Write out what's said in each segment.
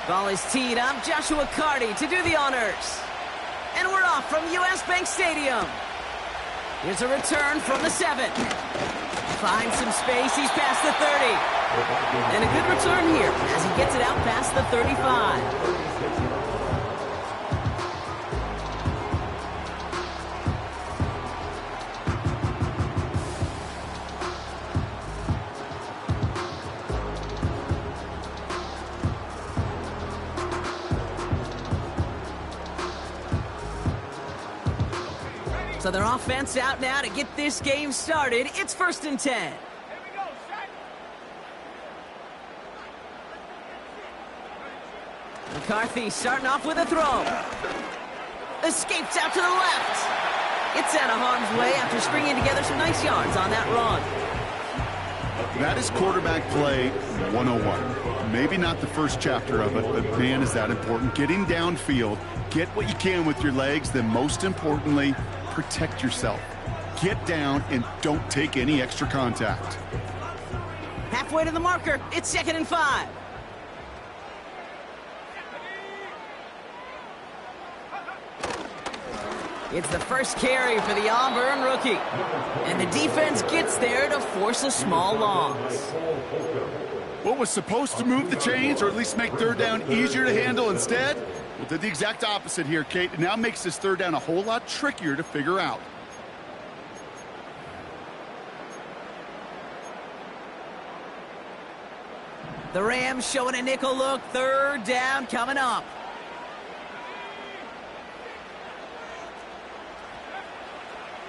Ball is teed up. Joshua Carty to do the honors. And we're off from US Bank Stadium. Here's a return from the 7. Finds some space. He's past the 30. And a good return here as he gets it out past the 35. So their offense out now to get this game started. It's 1st and 10. McCarthy starting off with a throw. Escapes out to the left. Gets out of harm's way after stringing together some nice yards on that run. That is quarterback play 101. Maybe not the first chapter of it, but man, is that important. Getting downfield, get what you can with your legs, then most importantly, protect yourself. Get down and don't take any extra contact. Halfway to the marker. It's 2nd and 5. It's the first carry for the Auburn rookie. And the defense gets there to force a small loss. What was supposed to move the chains, or at least make 3rd down easier to handle instead? Well, did the exact opposite here, Kate. It now makes this 3rd down a whole lot trickier to figure out. The Rams showing a nickel look. 3rd down coming up.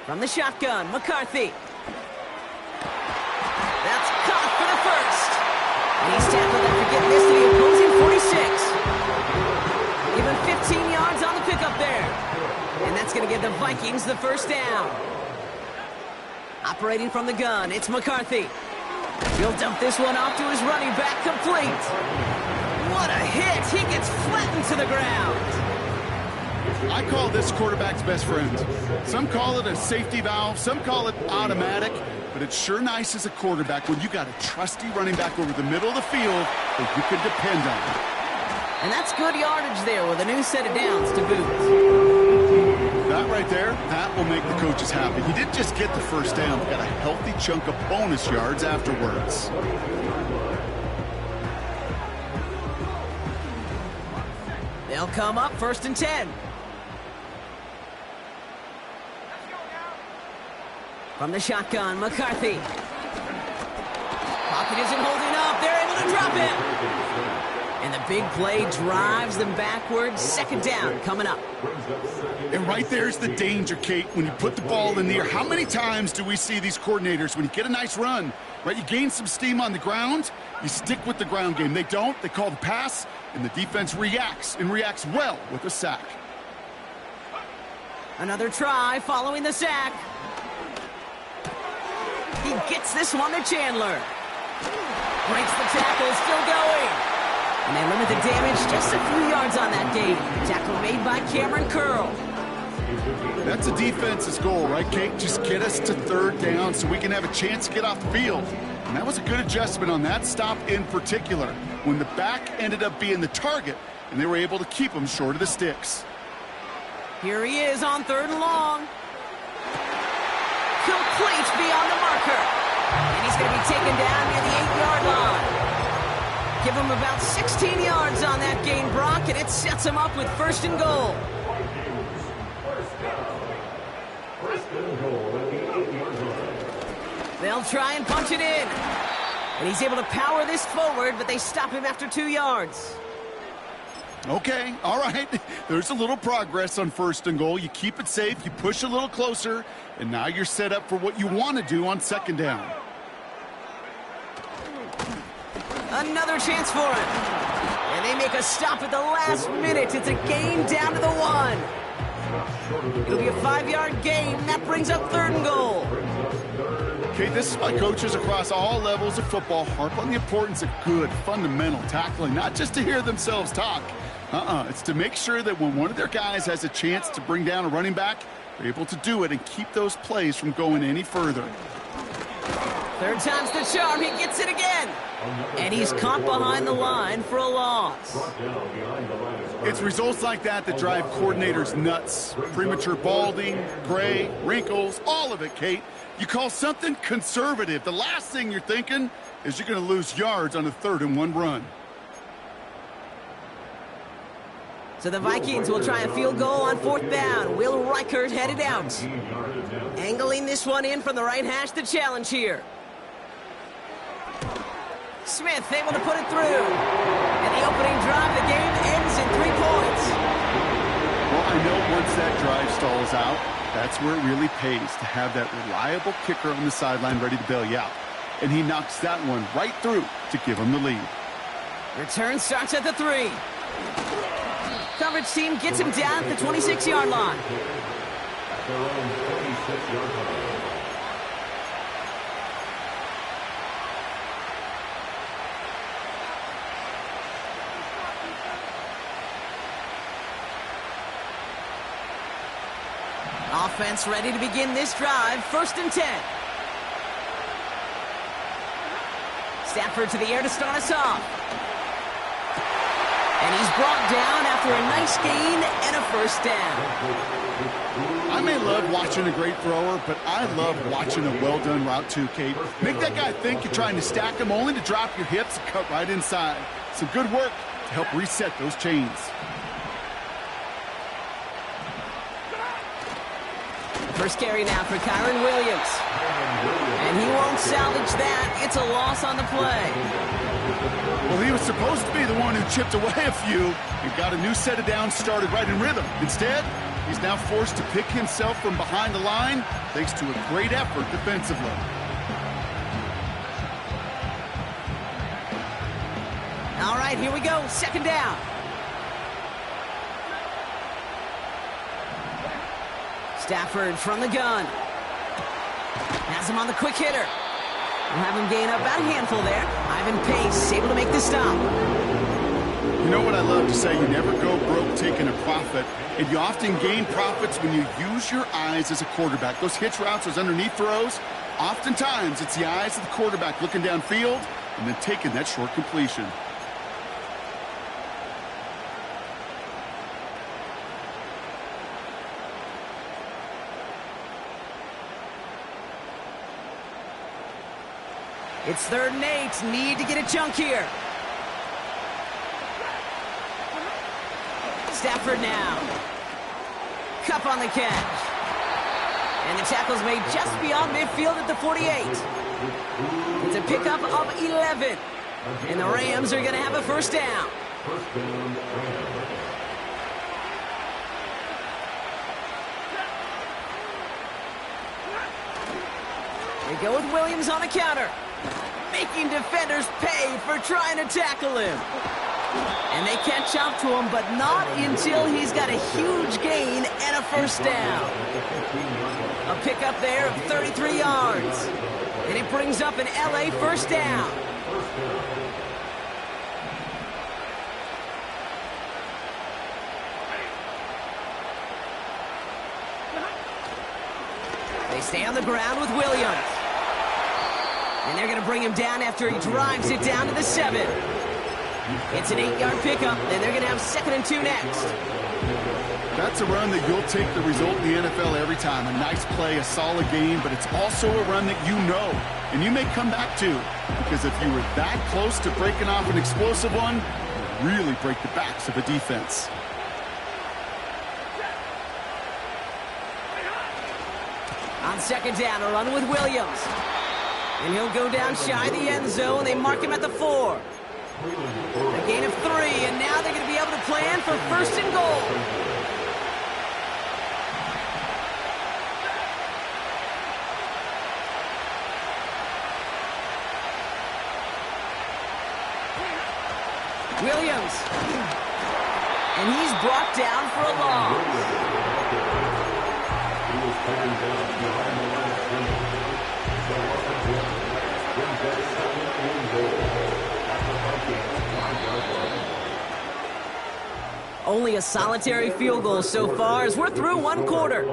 From the shotgun, McCarthy. That's caught for the first. And he's tackled after getting this to the opposing 46. Even 15 yards on the pickup there. And that's going to give the Vikings the 1st down. Operating from the gun, it's McCarthy. He'll dump this one off to his running back, complete. What a hit! He gets flattened to the ground. I call this quarterback's best friend. Some call it a safety valve, some call it automatic, but it's sure nice as a quarterback when you got a trusty running back over the middle of the field that you can depend on. And that's good yardage there with a new set of downs to boot. That right there, that will make the coaches happy. He didn't just get the 1st down, he got a healthy chunk of bonus yards afterwards. They'll come up 1st and 10. From the shotgun, McCarthy. Pocket isn't holding up. They're able to drop it. And the big play drives them backwards. 2nd down coming up. And right there's the danger, Kate, when you put the ball in the air. How many times do we see these coordinators, when you get a nice run, right, you gain some steam on the ground, you stick with the ground game. They don't. They call the pass, and the defense reacts, and reacts well with a sack. Another try following the sack. He gets this one to Chandler. Breaks the tackle, still going. And they limit the damage just a few yards on that gain. Tackle made by Cameron Curl. That's a defense's goal, right, Kate? Just get us to 3rd down so we can have a chance to get off the field. And that was a good adjustment on that stop in particular, when the back ended up being the target, and they were able to keep him short of the sticks. Here he is on 3rd and long. Complete beyond the marker. And he's going to be taken down near the 8-yard line. Give him about 16 yards on that gain, Brock, and it sets him up with 1st and goal. They'll try and punch it in. And he's able to power this forward, but they stop him after 2 yards. Okay, all right. There's a little progress on 1st and goal. You keep it safe, you push a little closer, and now you're set up for what you want to do on 2nd down. Another chance for him. And they make a stop at the last minute. It's a gain down to the 1. It'll be a 5-yard gain. That brings up 3rd and goal. Okay, this is why coaches across all levels of football harp on the importance of good, fundamental tackling, not just to hear themselves talk. It's to make sure that when one of their guys has a chance to bring down a running back, they're able to do it and keep those plays from going any further. Third time's the charm. He gets it again. And he's caught behind the line for a loss. It's results like that that drive coordinators nuts. Premature balding, gray, wrinkles, all of it, Kate. You call something conservative. The last thing you're thinking is you're going to lose yards on a 3rd and 1 run. So the Vikings will try a field goal on 4th down. Will Reichert headed out. Angling this one in from the right hash, the challenge here. Smith able to put it through. And the opening drive of the game ends in 3 points. Well, I know once that drive stalls out, that's where it really pays to have that reliable kicker on the sideline ready to bail you out. And he knocks that one right through to give him the lead. Return starts at the 3. Coverage team gets him down at the 26-yard line. Offense ready to begin this drive. 1st and 10. Stafford to the air to start us off. And he's brought down after a nice gain and a 1st down. I may love watching a great thrower, but I love watching a well-done route too, Kate. Make that guy think you're trying to stack him only to drop your hips and cut right inside. Some good work to help reset those chains. First carry now for Kyron Williams. And he won't salvage that. It's a loss on the play. Well, he was supposed to be the one who chipped away a few and got a new set of downs started right in rhythm. Instead, he's now forced to pick himself from behind the line thanks to a great effort defensively. All right, here we go. 2nd down. Stafford from the gun. Has him on the quick hitter. We'll have him gain up about a handful there. Ivan Pace able to make the stop. You know what I love to say? You never go broke taking a profit. And you often gain profits when you use your eyes as a quarterback. Those hitch routes, those underneath throws, oftentimes it's the eyes of the quarterback looking downfield and then taking that short completion. It's 3rd and 8. Need to get a chunk here. Stafford now. Cup on the catch. And the tackle's made just beyond midfield at the 48. It's a pickup of 11. And the Rams are going to have a 1st down. They go with Williams on the counter. Making defenders pay for trying to tackle him. And they catch up to him, but not until he's got a huge gain and a 1st down. A pickup there of 33 yards. And it brings up an LA 1st down. They stay on the ground with Williams. And they're going to bring him down after he drives it down to the 7. It's an 8-yard pickup, and they're going to have 2nd and 2 next. That's a run that you'll take the result in the NFL every time. A nice play, a solid game, but it's also a run that you know, and you may come back to. Because if you were that close to breaking off an explosive one, you really break the backs of a defense. On 2nd down, a run with Williams. And he'll go down shy of the end zone. They mark him at the 4. A gain of 3, and now they're going to be able to plan for 1st and goal. Williams. And he's brought down for a loss. Only a solitary field goal so far as we're through 1 quarter.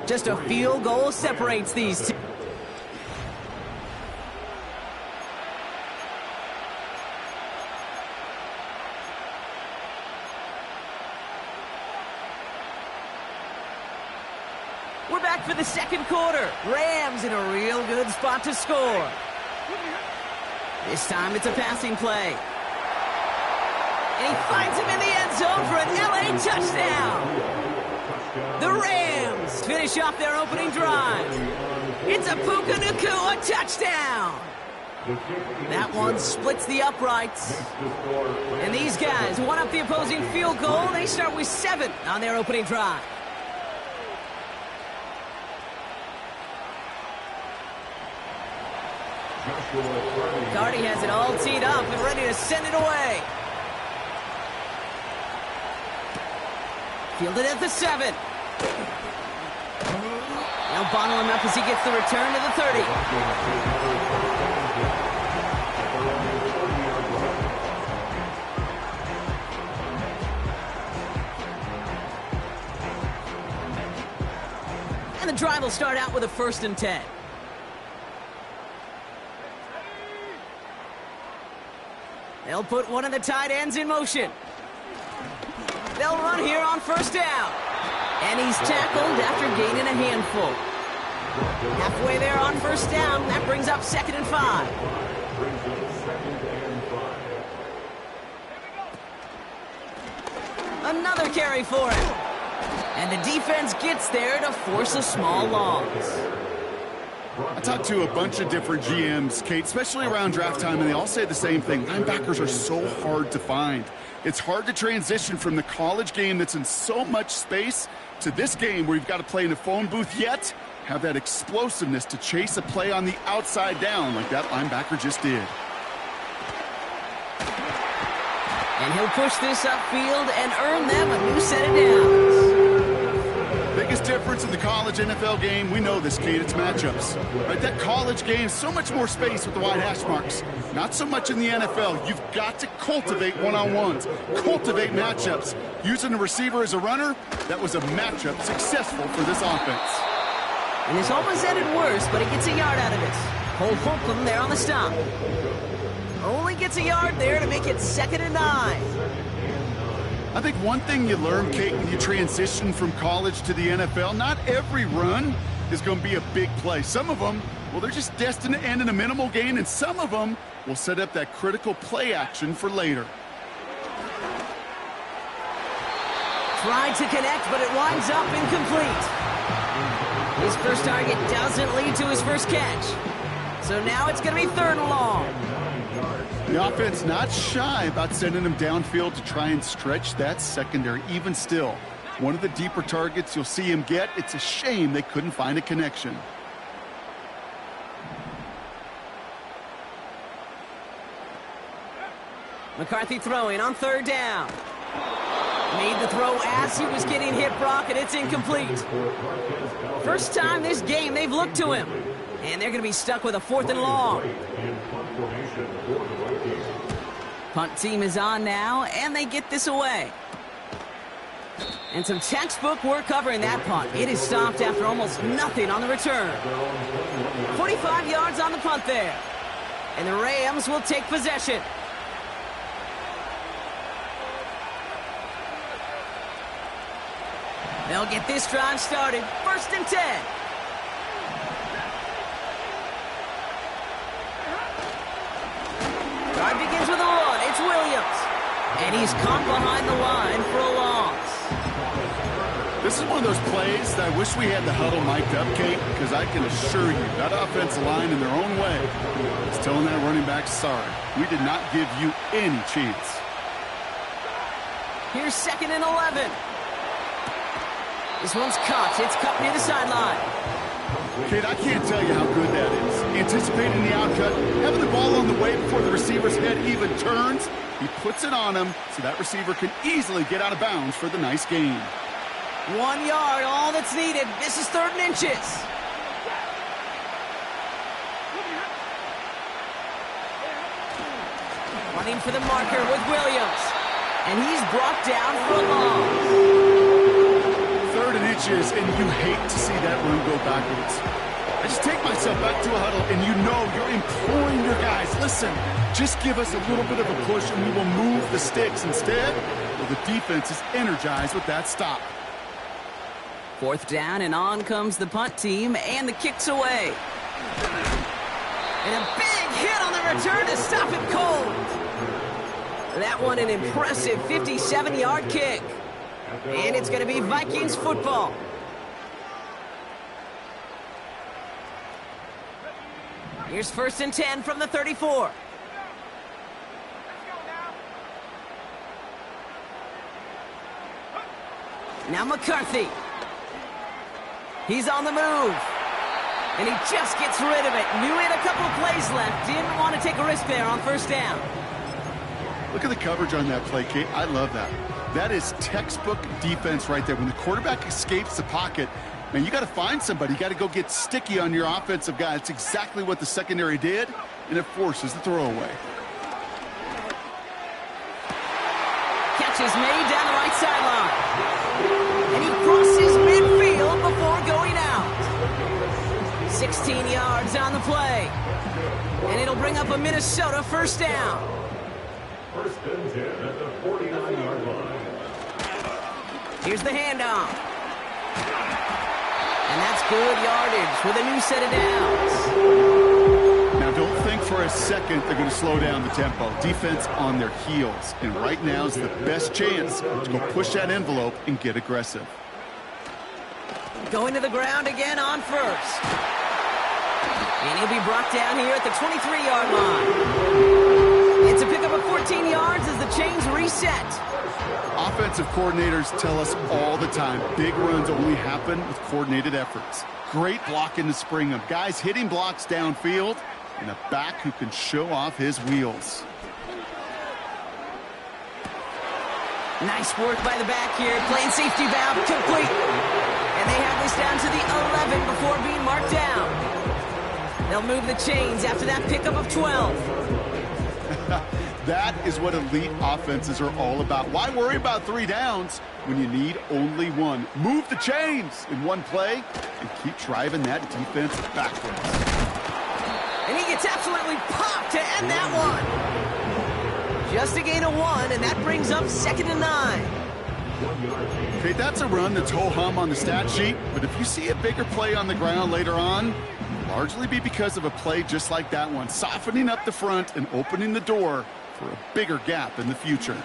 Just a field goal separates these two. We're back for the second quarter. Rams in a real good spot to score. This time it's a passing play. And he finds him in the end zone for an LA touchdown. The Rams finish off their opening drive. It's a Puka Nacua touchdown. That one splits the uprights. And these guys won up the opposing field goal. They start with 7 on their opening drive. Cardi has it all teed up and ready to send it away. Fielded at the 7. Now bottle him up as he gets the return to the 30. And the drive will start out with a 1st and 10. They'll put one of the tight ends in motion. They'll run here on 1st down. And he's tackled after gaining a handful. Halfway there on 1st down. That brings up 2nd and 5. Another carry for him. And the defense gets there to force a small loss. I talked to a bunch of different GMs, Kate, especially around draft time, and they all say the same thing. Linebackers are so hard to find. It's hard to transition from the college game that's in so much space to this game where you've got to play in a phone booth, yet have that explosiveness to chase a play on the outside down like that linebacker just did. And he'll push this upfield and earn them a new set of downs. Biggest difference in the college NFL game, we know this, Kate, it's matchups. Right, that college game, so much more space with the wide hash marks. Not so much in the NFL. You've got to cultivate one-on-ones, cultivate matchups. Using a receiver as a runner, that was a matchup successful for this offense. And this almost ended worse, but he gets a yard out of this. Cole Holcomb there on the stop. Only gets a yard there to make it 2nd and 9. I think one thing you learn, Kate, when you transition from college to the NFL, not every run is going to be a big play. Some of them, well, they're just destined to end in a minimal gain, and some of them will set up that critical play action for later. Tried to connect, but it winds up incomplete. His first target doesn't lead to his first catch. So now it's going to be 3rd and long. The offense not shy about sending him downfield to try and stretch that secondary. Even still, one of the deeper targets you'll see him get. It's a shame they couldn't find a connection. McCarthy throwing on 3rd down. Made the throw as he was getting hit, Brock, and it's incomplete. First time this game they've looked to him. And they're going to be stuck with a 4th and long. Punt team is on now, and they get this away. And some textbook work covering that punt. It is stopped after almost nothing on the return. 45 yards on the punt there. And the Rams will take possession. They'll get this drive started. 1st and 10. Drive begins with a run. It's Williams. And he's caught behind the line for a loss. This is one of those plays that I wish we had the huddle mic'd up, Kate, because I can assure you that offensive line in their own way is telling that running back, sorry, we did not give you any chance. Here's 2nd and 11. This one's caught. It's cut near the sideline. Kate, I can't tell you how good that is. Anticipating the outcut, having the ball on the way before the receiver's head even turns, he puts it on him so that receiver can easily get out of bounds for the nice gain. 1 yard, all that's needed. This is 3rd and inches. Running for the marker with Williams. And he's brought down for a loss. 3rd and inches, and you hate to see that run go backwards. I just take myself back to a huddle, and you know you're imploring your guys, listen, just give us a little bit of a push, and we will move the sticks. Instead, well, the defense is energized with that stop. 4th down, and on comes the punt team, and the kick's away. And a big hit on the return to stop it cold. That one an impressive 57-yard kick. And it's going to be Vikings football. Here's 1st and 10 from the 34. Now McCarthy. He's on the move. And he just gets rid of it. Knew he had a couple of plays left. Didn't want to take a risk there on 1st down. Look at the coverage on that play, Kate. I love that. That is textbook defense right there. When the quarterback escapes the pocket, man, you got to find somebody. You got to go get sticky on your offensive guy. It's exactly what the secondary did, and it forces the throwaway. Catch is made down the right sideline. And he crosses midfield before going out. 16 yards on the play. And it'll bring up a Minnesota 1st down. 1st and 10 at the 49-yard line. Here's the handoff. And that's good yardage with a new set of downs. Now, don't think for a second they're going to slow down the tempo. Defense on their heels. And right now is the best chance to go push that envelope and get aggressive. Going to the ground again on 1st. And he'll be brought down here at the 23-yard line. It's a pickup of 14 yards as the chains reset. Offensive coordinators tell us all the time, big runs only happen with coordinated efforts. Great block in the spring of guys hitting blocks downfield and a back who can show off his wheels. Nice work by the back here, playing safety valve complete. And they have this down to the 11 before being marked down. They'll move the chains after that pickup of 12. That is what elite offenses are all about. Why worry about 3 downs when you need only 1? Move the chains in one play and keep driving that defense backwards. And he gets absolutely popped to end that one. Just a gain of 1, and that brings up 2nd and 9. Okay, that's a run that's ho-hum on the stat sheet, but if you see a bigger play on the ground later on, largely be because of a play just like that one, softening up the front and opening the door for a bigger gap in the future.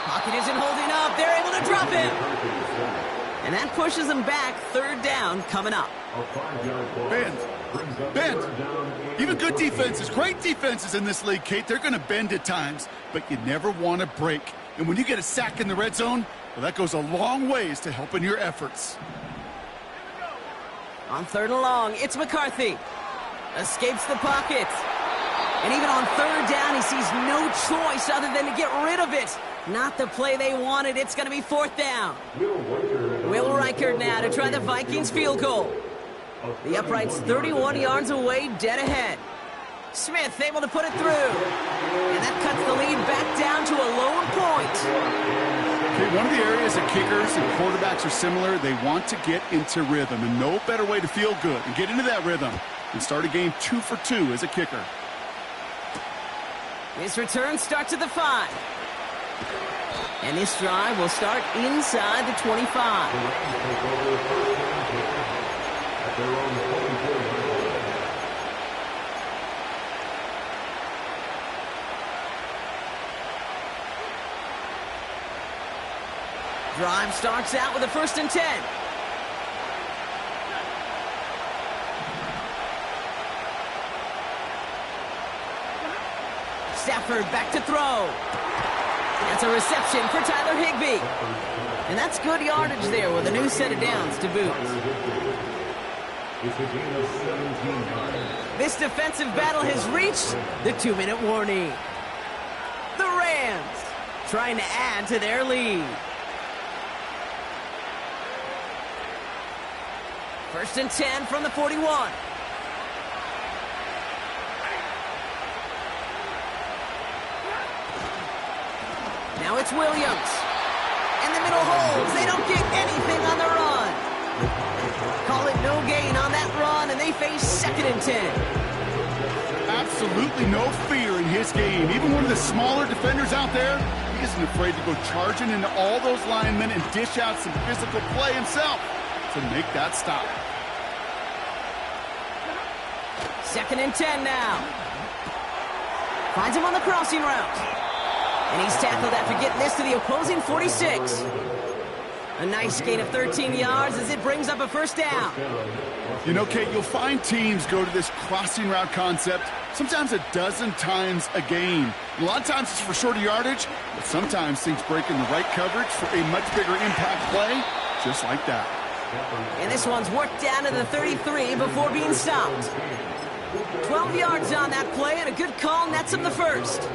Pocket isn't holding up. They're able to drop him. And that pushes them back. 3rd down coming up. Bend. Bend. Even good defenses, great defenses in this league, Kate, they're going to bend at times, but you never want to break. And when you get a sack in the red zone, well, that goes a long ways to helping your efforts. On 3rd and long, it's McCarthy. Escapes the pocket. And even on 3rd down, he sees no choice other than to get rid of it. Not the play they wanted. It's going to be 4th down. Will Reichert now to try the Vikings field goal. The upright's 31 yards away, dead ahead. Smith able to put it through. And that cuts the lead back down to a lone point. Okay, one of the areas that kickers and quarterbacks are similar, they want to get into rhythm. And no better way to feel good and get into that rhythm than start a game 2 for 2 as a kicker. This return starts at the 5. And this drive will start inside the 25. Drive starts out with a 1st and 10. Stafford back to throw. That's a reception for Tyler Higbee. And that's good yardage there with a new set of downs to boot. This defensive battle has reached the 2-minute warning. The Rams trying to add to their lead. 1st and 10 from the 41. Now it's Williams. And the middle holds. They don't get anything on the run. Call it no gain on that run, and they face 2nd and 10. Absolutely no fear in his game. Even one of the smaller defenders out there, isn't afraid to go charging into all those linemen and dish out some physical play himself to make that stop. 2nd and 10 now. Finds him on the crossing route. And he's tackled after getting this to the opposing 46. A nice gain of 13 yards as it brings up a 1st down. You know, Kate, you'll find teams go to this crossing route concept sometimes a dozen times a game. A lot of times it's for shorter yardage, but sometimes things break in the right coverage for a much bigger impact play, just like that. And this one's worked down to the 33 before being stopped. 12 yards on that play, and a good call nets him the 1st.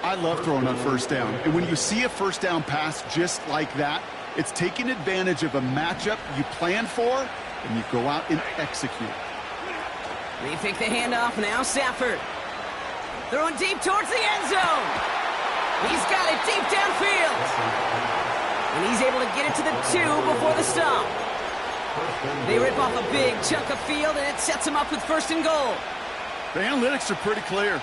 I love throwing on 1st down, and when you see a 1st down pass just like that, it's taking advantage of a matchup you plan for, and you go out and execute. They take the handoff now, Stafford. Throwing deep towards the end zone. He's got it deep downfield. And he's able to get it to the 2 before the stop. They rip off a big chunk of field, and it sets him up with 1st and goal. The analytics are pretty clear.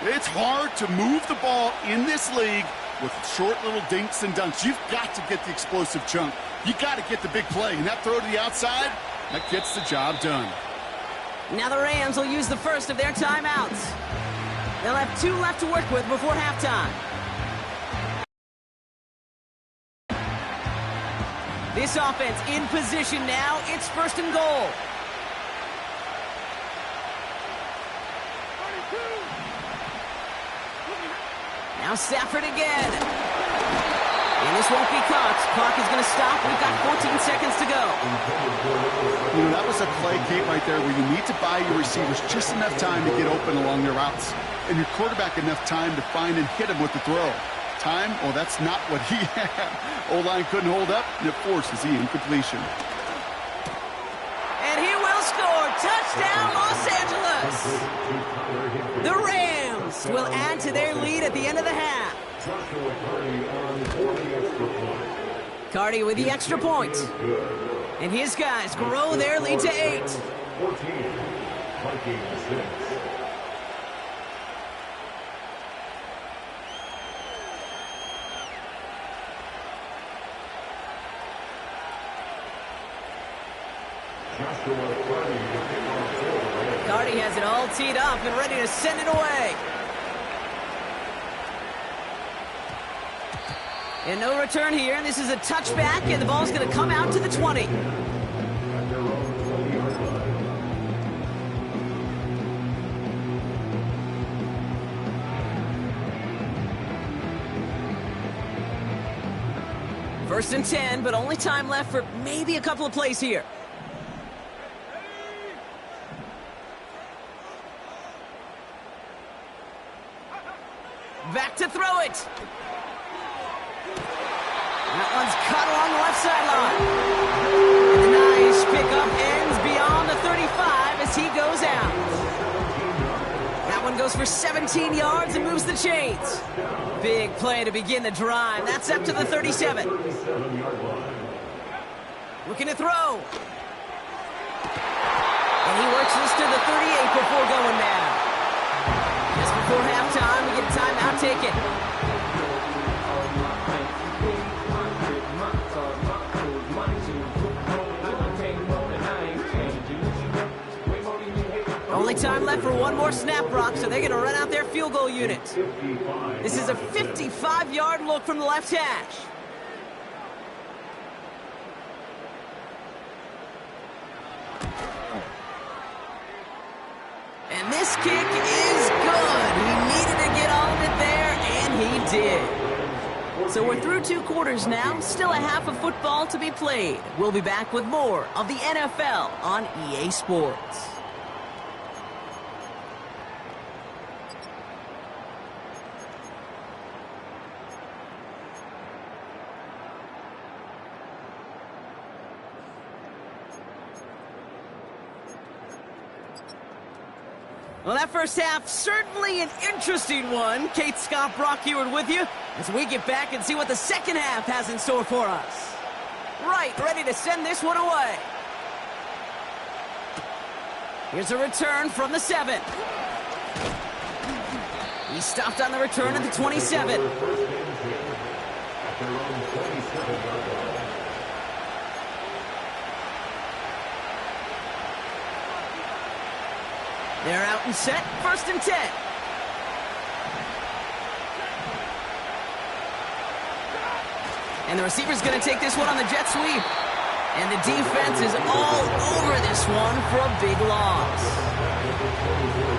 It's hard to move the ball in this league with short little dinks and dunks. You've got to get the explosive chunk. You got to get the big play, and that throw to the outside, that gets the job done. Now the Rams will use the 1st of their timeouts. They'll have 2 left to work with before halftime. This offense in position now. It's 1st and goal. Now Stafford again. And this won't be caught. Clock is going to stop. We've got 14 seconds to go. You know, that was a play, Kate, right there where you need to buy your receivers just enough time to get open along their routes. And your quarterback enough time to find and hit him with the throw. Time? Well, that's not what he had. O-line couldn't hold up, and it forces the incompletion. And he will score. Touchdown, Los Angeles. The Rams will add to their lead at the end of the half. Cardi with the extra point. And his guys grow their lead to 8. 14, Vikings 6. Cardi has it all teed up and ready to send it away. And no return here. This is a touchback, and the ball's going to come out to the 20. First and 10, but only time left for maybe a couple of plays here. Back to throw it. That one's cut along the left sideline. And the nice pickup ends beyond the 35 as he goes out. That one goes for 17 yards and moves the chains. Big play to begin the drive. That's up to the 37. Looking to throw. And he works this to the 38 before going down. Just before halftime, we get a timeout taken. Only time left for one more snap, Brock, so they're going to run out their field goal unit. This is a 55-yard look from the left hash. And this kick is good. He needed to get all of it there, and he did. So we're through 2 quarters now. Still a half of football to be played. We'll be back with more of the NFL on EA Sports. Well, that first half, certainly an interesting one. Kate, Scott, Brock Eward with you as we get back and see what the second half has in store for us. Right, ready to send this one away. Here's a return from the 7. He stopped on the return at the 27. their own 27-yard line. They're out and set, 1st and 10. And the receiver's going to take this one on the jet sweep. And the defense is all over this one for a big loss.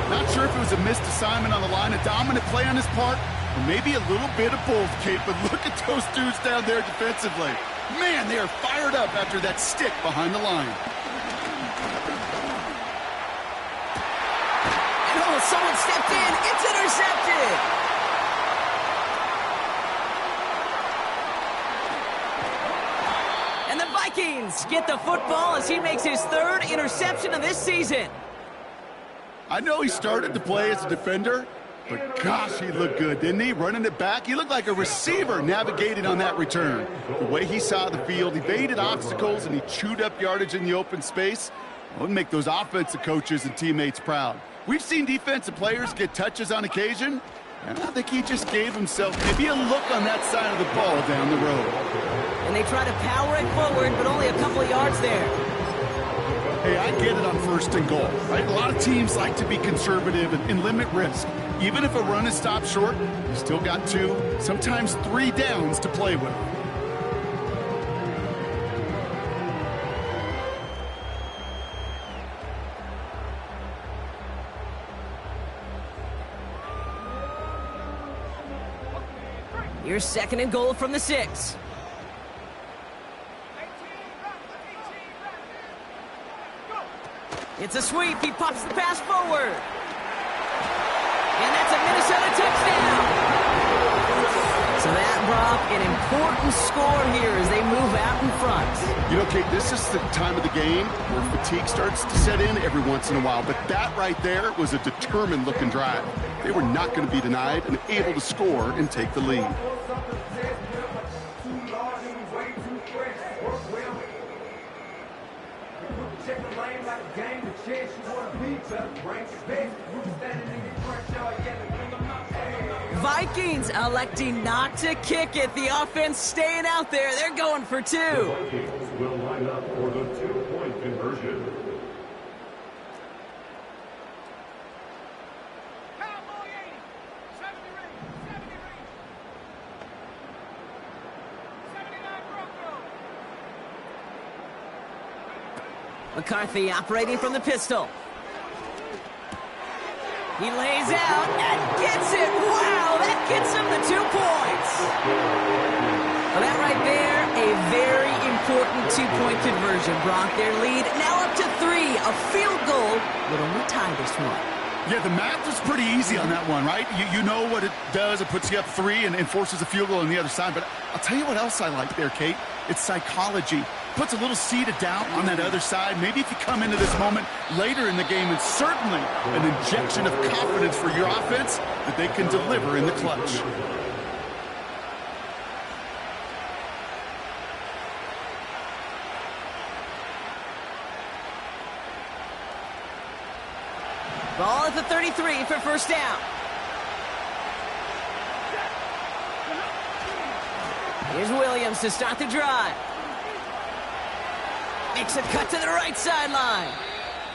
Not sure if it was a missed assignment on the line, a dominant play on his part, or maybe a little bit of both, Kate, but look at those dudes down there defensively. Man, they are fired up after that stick behind the line. And oh, someone stepped in. It's intercepted. And the Vikings get the football as he makes his 3rd interception of this season. I know he started to play as a defender, but gosh, he looked good, didn't he? Running it back, he looked like a receiver navigating on that return. The way he saw the field, he evaded obstacles, and he chewed up yardage in the open space. It would make those offensive coaches and teammates proud. We've seen defensive players get touches on occasion, and I think he just gave himself maybe a look on that side of the ball down the road. And they try to power it forward, but only a couple of yards there. Hey, I get it on 1st and goal, right? A lot of teams like to be conservative and limit risk. Even if a run is stopped short, you still got 2, sometimes 3 downs to play with. Here's 2nd and goal from the 6. It's a sweep. He pops the pass forward. And that's a Minnesota touchdown. So that, Brock, an important score here as they move out in front. You know, Kate, this is the time of the game where fatigue starts to set in every once in a while. But that right there was a determined-looking drive. They were not going to be denied and able to score and take the lead. Vikings electing not to kick it. The offense staying out there. They're going for 2. The Vikings will line up for the 2-point conversion. McCarthy operating from the pistol. He lays out and gets it. Wow, that gets him the 2 points. Well, that right there, a very important 2-point conversion. Brock, their lead now up to 3. A field goal would only tie this one. Yeah, the math is pretty easy on that one, right? You know what it does. It puts you up 3 and forces a field goal on the other side. But I'll tell you what else I like there, Kate. It's psychology. Puts a little seed of doubt on that other side. Maybe if you come into this moment later in the game, it's certainly an injection of confidence for your offense that they can deliver in the clutch. Ball at the 33 for 1st down. Here's Williams to start the drive. Makes a cut to the right sideline.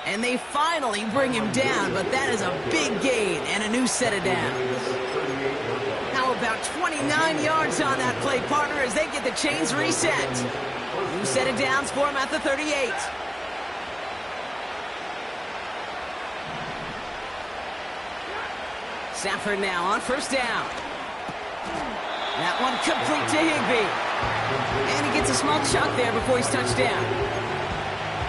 And they finally bring him down, but that is a big gain and a new set of downs. How about 29 yards on that play, partner, as they get the chains reset. New set of downs for him at the 38. Stafford now on 1st down. That one complete to Higbee. And he gets a small chunk there before he's touched down.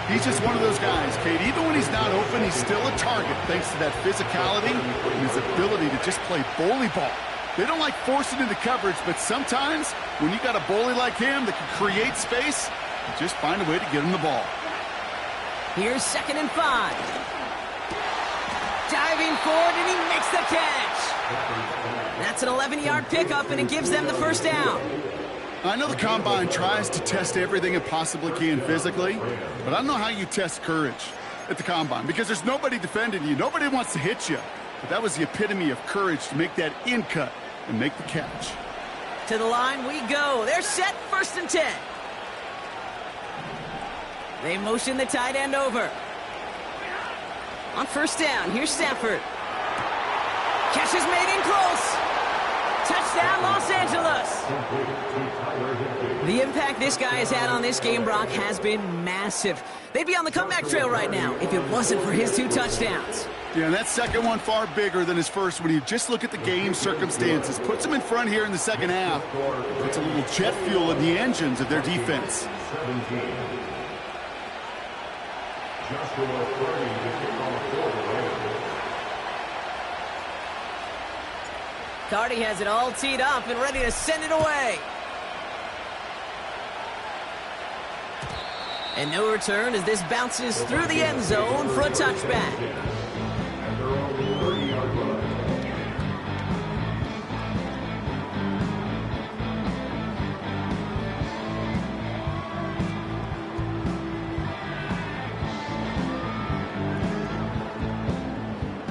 He's just one of those guys, Kate. Even when he's not open, he's still a target thanks to that physicality and his ability to just play bully ball. They don't like forcing into coverage, but sometimes when you got a bully like him that can create space, you just find a way to get him the ball. Here's 2nd and 5. Diving forward, and he makes the catch. That's an 11-yard pickup, and it gives them the 1st down. I know the Combine tries to test everything it possibly can physically, but I don't know how you test courage at the Combine because there's nobody defending you. Nobody wants to hit you. But that was the epitome of courage to make that in cut and make the catch. To the line we go. They're set, 1st and 10. They motion the tight end over. On 1st down, here's Stafford. Catch is made in close. Touchdown, Los Angeles. The impact this guy has had on this game, Brock, has been massive. They'd be on the comeback trail right now if it wasn't for his 2 touchdowns. Yeah, and that second one far bigger than his first when you just look at the game circumstances. Puts them in front here in the second half. Puts a little jet fuel in the engines of their defense. Carty has it all teed up and ready to send it away. And no return as this bounces through the end zone for a touchback.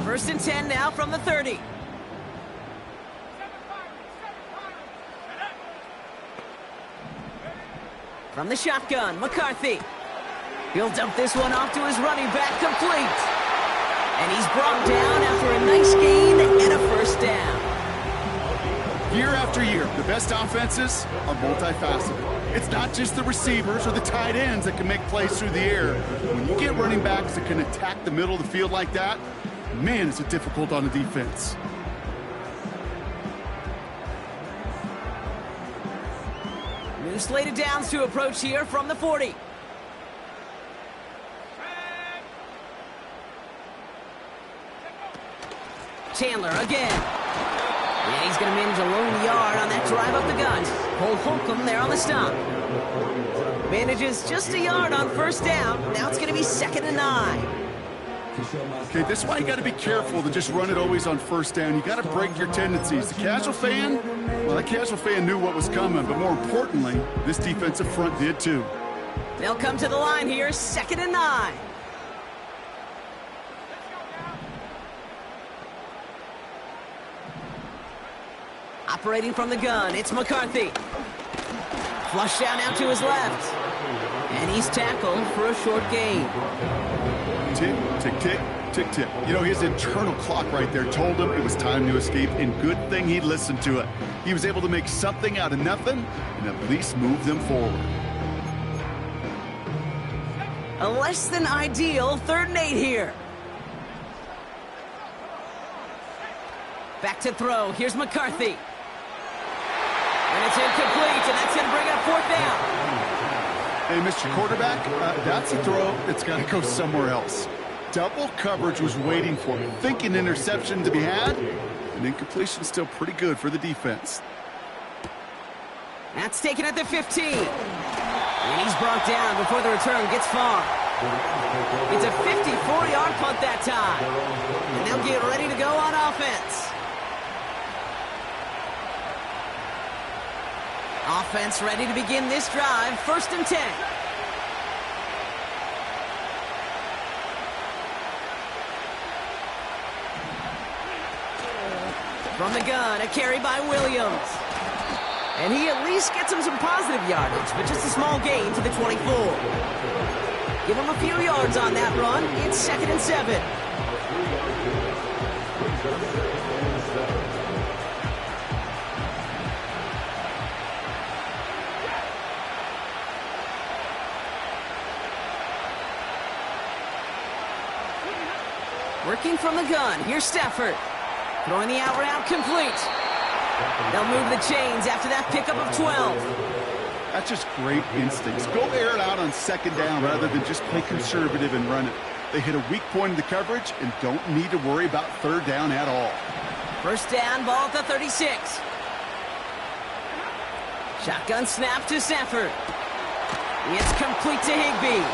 First and 10 now from the 30. From the shotgun, McCarthy. He'll dump this one off to his running back, complete. And he's brought down after a nice gain and a 1st down. Year after year, the best offenses are multifaceted. It's not just the receivers or the tight ends that can make plays through the air. When you get running backs that can attack the middle of the field like that, man, is it difficult on the defense. New slated downs to approach here from the 40. Chandler again. And he's going to manage a lone yard on that drive up the gut. Cole Holcomb there on the stop. Manages just a yard on 1st down. Now it's going to be 2nd and 9. Okay, this is why you got to be careful to just run it always on 1st down. You got to break your tendencies. The casual fan, well, the casual fan knew what was coming, but more importantly, this defensive front did too. They'll come to the line here, 2nd and 9. Operating from the gun, it's McCarthy. Flush down out to his left. And he's tackled for a short gain. Tick, tick, tick, tick, tick. You know, his internal clock right there told him it was time to escape, and good thing he listened to it. He was able to make something out of nothing and at least move them forward. A less than ideal 3rd and 8 here. Back to throw. Here's McCarthy. And it's incomplete, and that's going to bring up 4th down. Hey, Mr. Quarterback, that's a throw that's got to go somewhere else. Double coverage was waiting for him, thinking interception to be had, and incompletion still pretty good for the defense. That's taken at the 15. And he's brought down before the return gets far. It's a 54-yard punt that time. And they'll get ready to go on offense. Offense ready to begin this drive. 1st and 10. From the gun, a carry by Williams. And he at least gets him some positive yardage, but just a small gain to the 24. Give him a few yards on that run. It's 2nd and 7. Working from the gun, here's Stafford. Throwing the out route complete. They'll move the chains after that pickup of 12. That's just great instincts. Go air it out on 2nd down rather than just play conservative and run it. They hit a weak point in the coverage and don't need to worry about 3rd down at all. 1st down, ball at the 36. Shotgun snap to Stafford. It's complete to Higbee.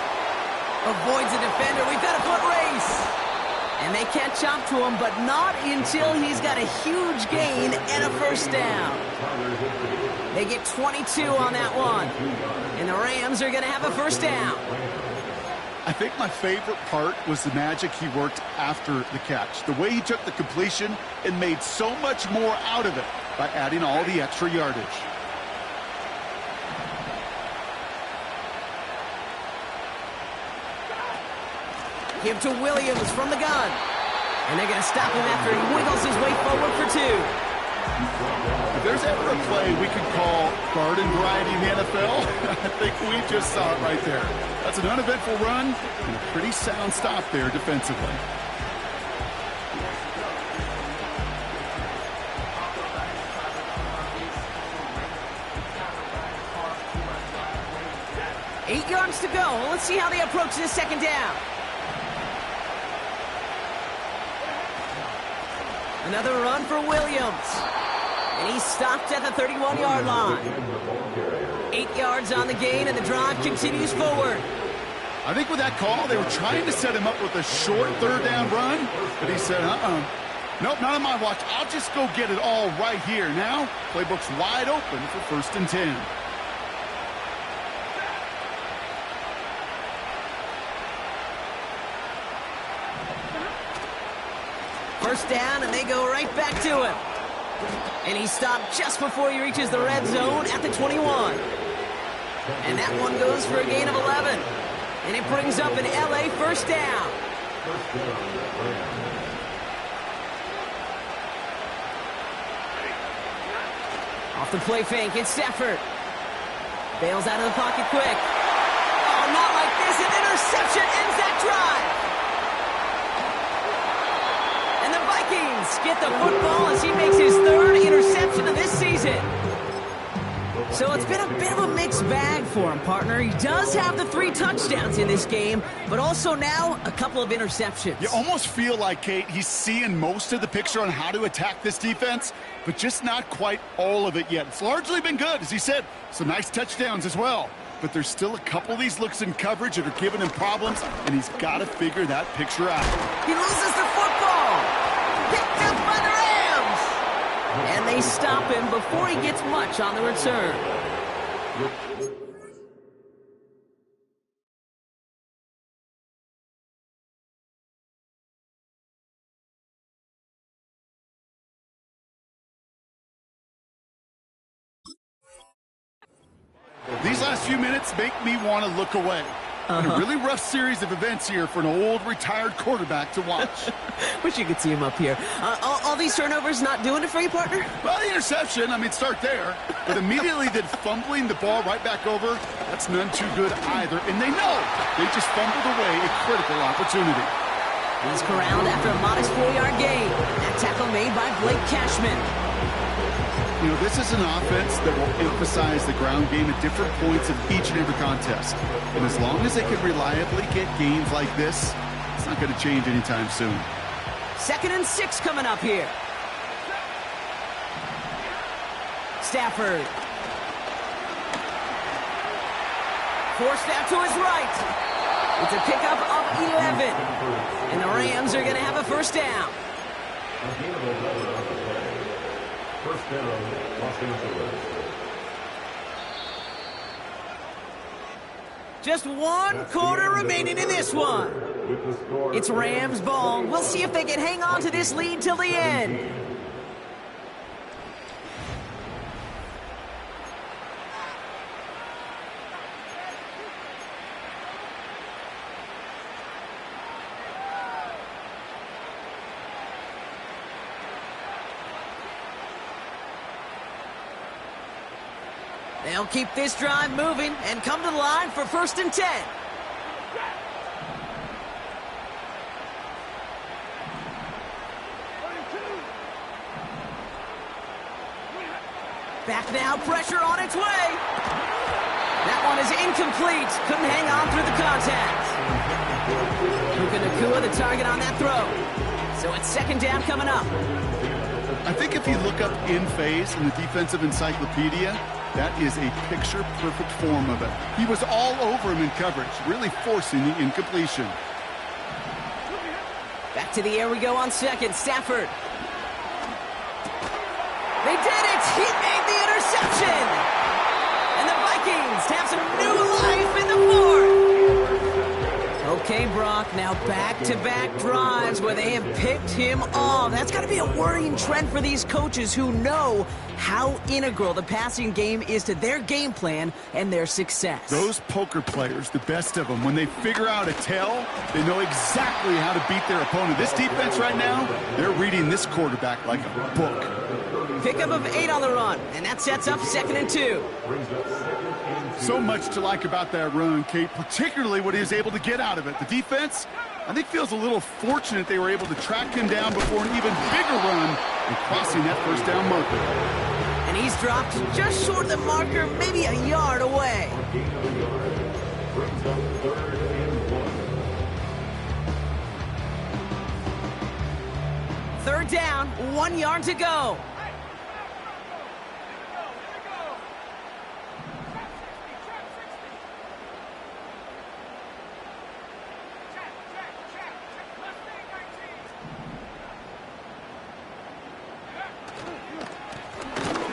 Avoids a defender. We've got a foot race. And they catch up to him, but not until he's got a huge gain and a 1st down. They get 22 on that one. And the Rams are going to have a 1st down. I think my favorite part was the magic he worked after the catch. The way he took the completion and made so much more out of it. by adding all the extra yardage. Give to Williams from the gun. And they're going to stop him after he wiggles his way forward for 2. If there's ever a play we could call garden variety in the NFL, I think we just saw it right there. That's an uneventful run and a pretty sound stop there defensively. Eight yards to go. Let's see how they approach this second down. Another run for Williams. And he's stopped at the 31-yard line. 8 yards on the gain, and the drive continues forward. I think with that call, they were trying to set him up with a short third down run, but he said, nope, not on my watch. I'll just go get it all right here. Now, playbook's wide open for 1st and 10. First down, and they go right back to him. And he stopped just before he reaches the red zone at the 21. And that one goes for a gain of 11. And it brings up an LA first down. Off the play fake, it's Stafford. Bails out of the pocket quick. Oh, not like this. An interception ends that drive. And the Vikings get the football as he makes his 3rd interception of this season. So it's been a bit of a mixed bag for him, partner. He does have the 3 touchdowns in this game, but also now a couple of interceptions. You almost feel like, Kate, he's seeing most of the picture on how to attack this defense, but just not quite all of it yet. It's largely been good, as he said. Some nice touchdowns as well. But there's still a couple of these looks in coverage that are giving him problems, and he's got to figure that picture out. He loses the football. Picked up by the Rams. And they stop him before he gets much on the return. These last few minutes make me want to look away. And a really rough series of events here for an old retired quarterback to watch. Wish you could see him up here. All these turnovers not doing it for you, partner? Well, the interception, start there. But immediately then fumbling the ball right back over, that's none too good either. And they know they just fumbled away a critical opportunity. He's corralled after a modest 4-yard gain. That tackle made by Blake Cashman. You know, this is an offense that will emphasize the ground game at different points of each and every contest. And as long as they can reliably get gains like this, it's not going to change anytime soon. 2nd and 6 coming up here. Stafford. Forced out to his right. It's a pickup of 11. And the Rams are going to have a first down. First down, Los Angeles. Just 1 quarter remaining in this one. It's Rams ball. We'll see if they can hang on to this lead till the end. They'll keep this drive moving and come to the line for 1st and 10. Back now, pressure on its way. That one is incomplete. Couldn't hang on through the contact. Puka Nacua, the target on that throw. So it's 2nd down coming up. I think if you look up in phase in the defensive encyclopedia, that is a picture-perfect form of it. He was all over him in coverage, really forcing the incompletion. Back to the air we go on 2nd. Stafford. They did it! He made the interception! And the Vikings have some new life in the 4th. Okay, Brock, now Back-to-back drives where they have picked him off. That's got to be a worrying trend for these coaches who know how integral the passing game is to their game plan and their success. Those poker players, the best of them, when they figure out a tell, they know exactly how to beat their opponent. This defense right now, they're reading this quarterback like a book. Pickup of 8 on the run, and that sets up 2nd and 2. So much to like about that run, Kate, particularly what he was able to get out of it. The defense, I think, feels a little fortunate they were able to track him down before an even bigger run and crossing that first down marker. And he's dropped just short of the marker, maybe a yard away. Third down, 1 yard to go.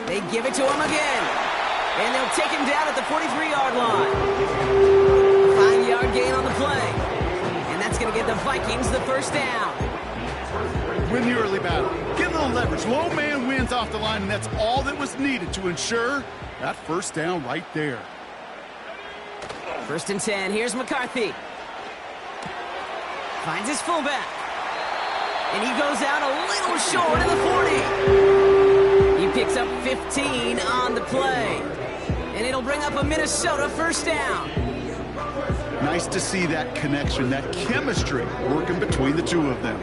They give it to him again. And they'll take him down at the 43-yard line. A 5-yard gain on the play. And that's going to get the Vikings the first down. Win the early battle. Get a little leverage. Low man wins off the line, and that's all that was needed to ensure that first down right there. 1st and 10. Here's McCarthy. Finds his fullback. And he goes out a little short of the 40. He picks up 15 on the play. And it'll bring up a Minnesota first down. Nice to see that connection, that chemistry working between the two of them.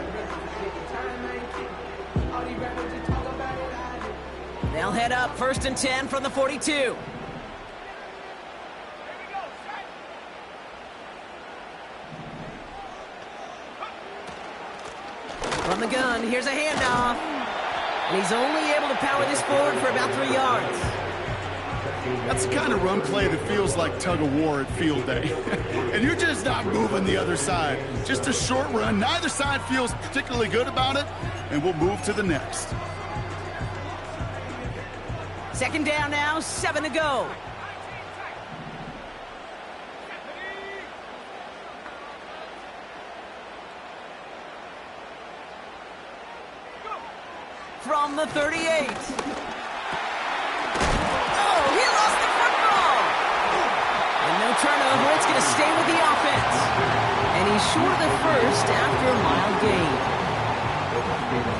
They'll head up 1st and 10 from the 42. From the gun, here's a handoff. And he's only able to power this forward for about 3 yards. That's the kind of run play that feels like tug-of-war at field day. And you're just not moving the other side. Just a short run. Neither side feels particularly good about it. And we'll move to the next. 2nd down now, 7 to go. From the 38. Oh, he lost the football. And no turnover, it's going to stay with the offense. And he's short of the first after a mild gain.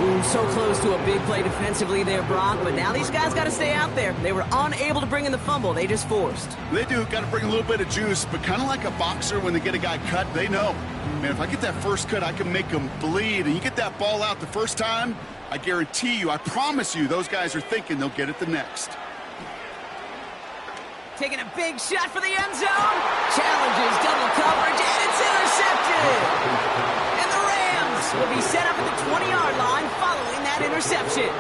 Ooh, so close to a big play defensively there, Brock, but now these guys got to stay out there. They were unable to bring in the fumble. They just forced. They do. Got to bring a little bit of juice, but kind of like a boxer when they get a guy cut, they know. Man, if I get that first cut, I can make them bleed. And you get that ball out the first time, I guarantee you, I promise you, those guys are thinking they'll get it the next. Taking a big shot for the end zone. Challenges double coverage, and it's intercepted. And the Rams will be set up at the 20-yard line following that interception.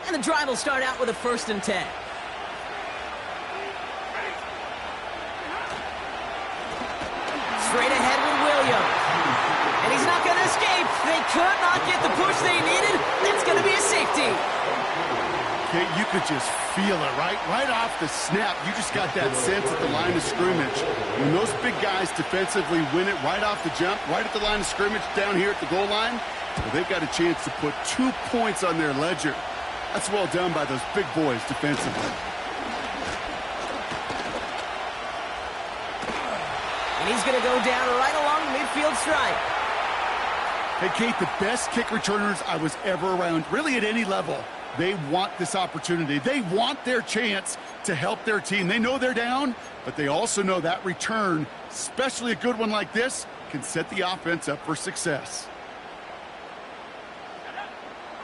And the drive will start out with a 1st and 10. Straight ahead with Williams. And he's not going to escape. They could not get the push they needed. That's going to be a safety. Okay, you could just feel it, right? Right off the snap, you just got that sense at the line of scrimmage. When those big guys defensively win it right off the jump, right at the line of scrimmage down here at the goal line, well, they've got a chance to put 2 points on their ledger. That's well done by those big boys defensively. And he's going to go down right along the midfield stripe. Hey, Kate, the best kick returners I was ever around, really at any level, they want this opportunity. They want their chance to help their team. They know they're down, but they also know that return, especially a good one like this, can set the offense up for success.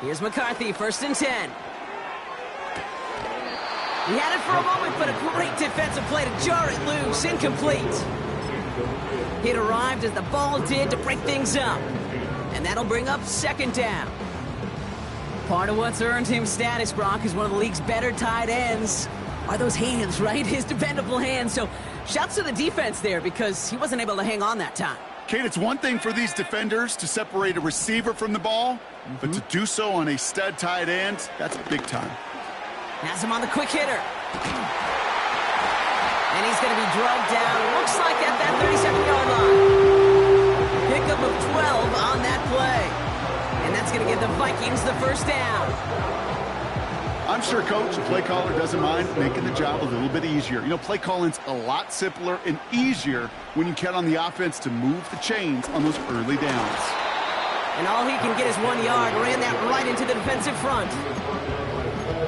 Here's McCarthy, 1st and 10. He had it for a moment, but a great defensive play to jar it loose. Incomplete. It arrived as the ball did to break things up. And that'll bring up 2nd down. Part of what's earned him status, Brock, is one of the league's better tight ends. Are those hands, right? His dependable hands. So shouts to the defense there because he wasn't able to hang on that time. Kate, it's one thing for these defenders to separate a receiver from the ball, but to do so on a stud tight end, that's big time. Has him on the quick hitter. And he's going to be drugged down, looks like at that 37-yard line. Pickup of 12 on that play. And that's going to give the Vikings the first down. I'm sure Coach, the play caller, doesn't mind making the job a little bit easier. You know, play calling's a lot simpler and easier when you count on the offense to move the chains on those early downs. And all he can get is 1 yard. Ran that right into the defensive front.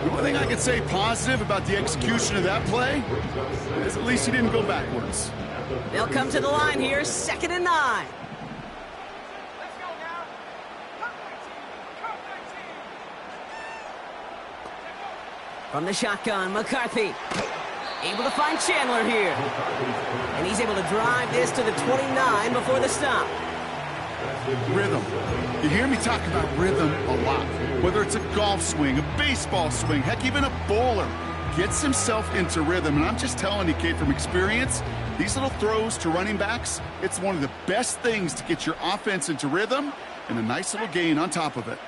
The only thing I can say positive about the execution of that play is at least he didn't go backwards. They'll come to the line here, 2nd and 9. From the shotgun, McCarthy. Able to find Chandler here. And he's able to drive this to the 29 before the stop. Rhythm. You hear me talk about rhythm a lot. Whether it's a golf swing, a baseball swing, heck, even a bowler gets himself into rhythm. And I'm just telling you, kid, from experience, these little throws to running backs, it's one of the best things to get your offense into rhythm and a nice little gain on top of it.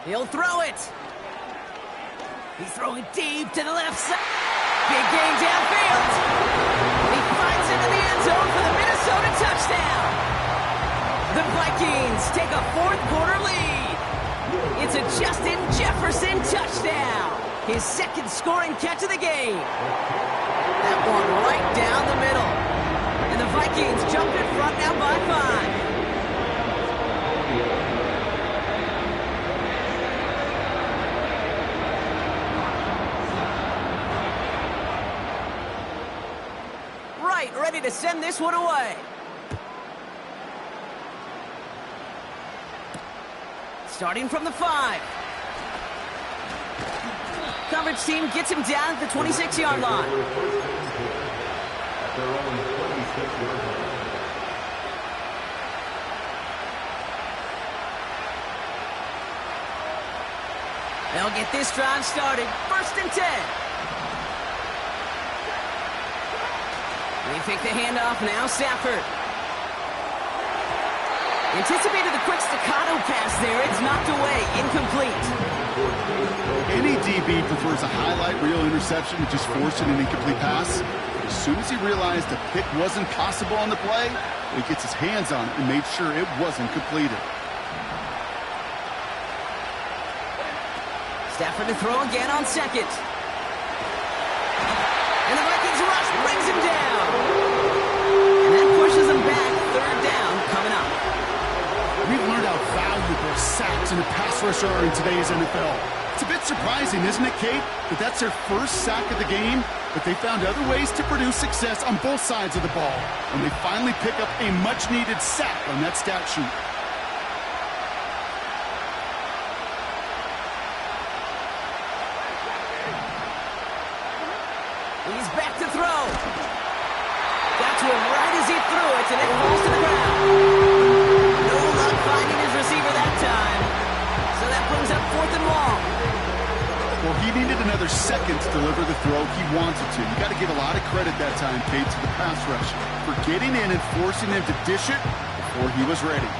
He'll throw it. He's throwing deep to the left side. Big gain downfield. He finds it in the end zone for the Minnesota touchdown. The Vikings take a fourth-quarter lead. It's a Justin Jefferson touchdown. His second scoring catch of the game. That one right down the middle. And the Vikings jump in front now by 5. Ready to send this one away. Starting from the 5. Coverage team gets him down at the 26-yard line. They'll get this drive started. 1st and 10. They take the handoff now, Stafford. Anticipated the quick staccato pass there. It's knocked away, incomplete. Any DB prefers a highlight reel interception to just forcing an incomplete pass. As soon as he realized a pick wasn't possible on the play, he gets his hands on it and made sure it wasn't completed. Stafford to throw again on 2nd. And the Vikings rush brings him down. And that pushes him back. 3rd down coming up. We've learned how valuable sacks in a pass rush are in today's NFL. It's a bit surprising, isn't it, Kate, that that's their first sack of the game, but they found other ways to produce success on both sides of the ball. And they finally pick up a much-needed sack on that stat sheet. He's back to throw. Got to him right as he threw it, and it falls to the ground. No luck finding his receiver that time. So that brings up 4th and long. Well, he needed another second to deliver the throw he wanted to. You got to give a lot of credit that time, Kate, to the pass rush for getting in and forcing him to dish it before he was ready.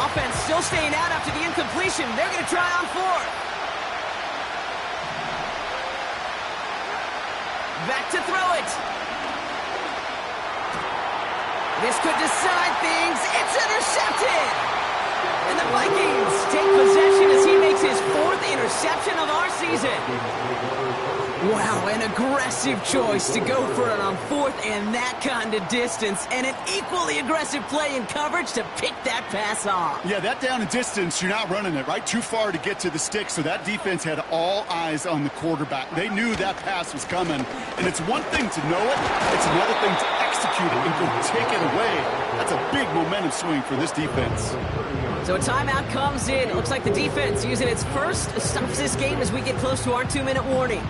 Offense still staying out after the incompletion. They're going to try on 4th. Back to throw it. This could decide things. It's intercepted. And the Vikings take possession as he makes his 4th interception of our season. Wow, an aggressive choice to go for it on 4th and that kind of distance. And an equally aggressive play in coverage to pick that pass off. Yeah, that down and distance, you're not running it, right? Too far to get to the stick, so that defense had all eyes on the quarterback. They knew that pass was coming. And it's one thing to know it, it's another thing to execute it and go take it away. That's a big momentum swing for this defense. So a timeout comes in. It looks like the defense using its first stops this game as we get close to our 2-minute warning.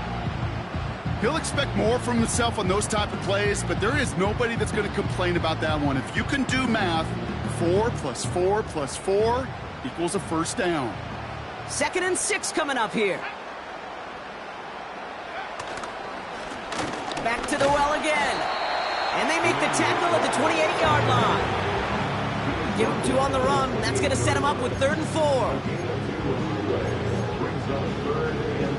He'll expect more from himself on those type of plays, but there is nobody that's going to complain about that one. If you can do math, 4 + 4 + 4 equals a first down. 2nd and 6 coming up here. Back to the well again. And they make the tackle at the 28-yard line. give him 2 on the run. That's going to set him up with 3rd and 4. Brings up 3rd and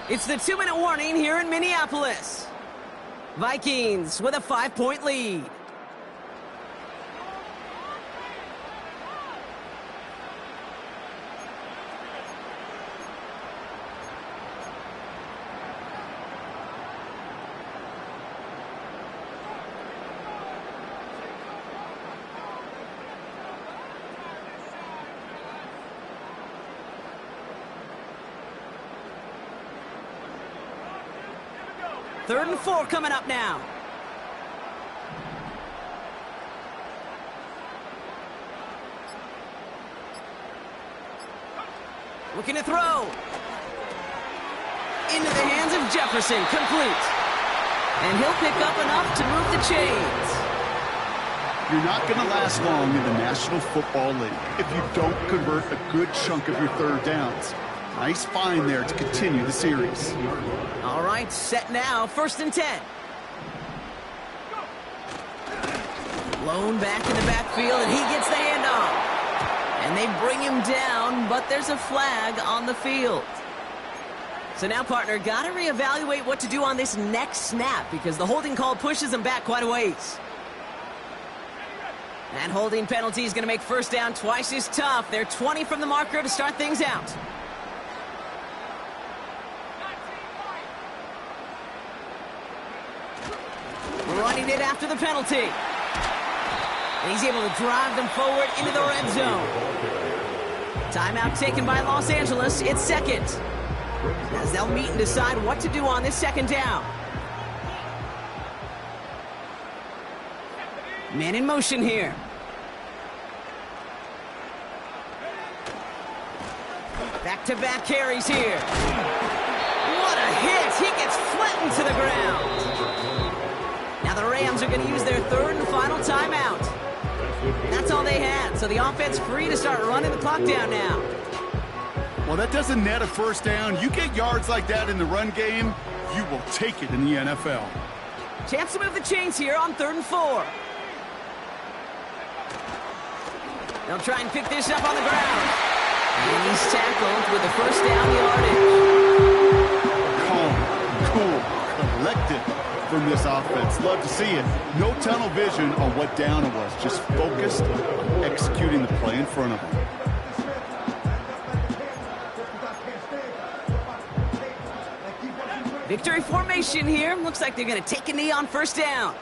4. It's the 2-minute warning here in Minneapolis. Vikings with a 5-point lead. Third and 4 coming up now. Looking to throw. Into the hands of Jefferson, complete. And he'll pick up enough to move the chains. You're not going to last long in the National Football League if you don't convert a good chunk of your 3rd downs. Nice find there to continue the series. All right, set now, 1st and 10. Blown back in the backfield, and he gets the handoff. And they bring him down, but there's a flag on the field. So now, partner, got to reevaluate what to do on this next snap because the holding call pushes him back quite a ways. That holding penalty is going to make 1st down twice as tough. They're 20 from the marker to start things out. Running it after the penalty. And he's able to drive them forward into the red zone. Timeout taken by Los Angeles. It's 2nd. As they'll meet and decide what to do on this 2nd down. Man in motion here. Back-to-back carries here. What a hit! He gets flattened to the ground. Now the Rams are going to use their 3rd and final timeout. That's all they had, so the offense free to start running the clock down now. Well, that doesn't net a 1st down. You get yards like that in the run game, you will take it in the NFL. Chance to move the chains here on 3rd and 4. They'll try and pick this up on the ground. And he's tackled with the 1st down yardage. Calm, cool, collected from this offense. Love to see it. No tunnel vision on what down it was. Just focused on executing the play in front of them. Victory formation here. Looks like they're going to take a knee on 1st down.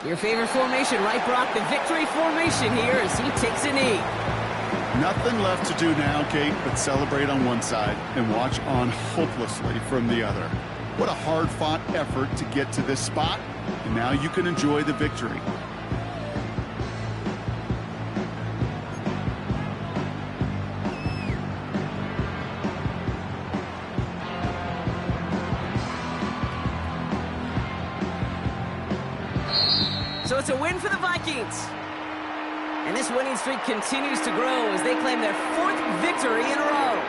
Your favorite formation, right, Brock? The victory formation here as he takes a knee. Nothing left to do now, Kate, but celebrate on one side and watch on hopelessly from the other. What a hard-fought effort to get to this spot, and now you can enjoy the victory. So it's a win for the Vikings. And this winning streak continues to grow as they claim their 4th victory in a row.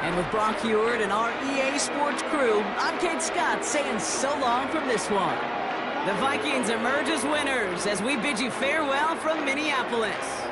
And with Brock Heward and our EA Sports crew, I'm Kate Scott saying so long from this one. The Vikings emerge as winners as we bid you farewell from Minneapolis.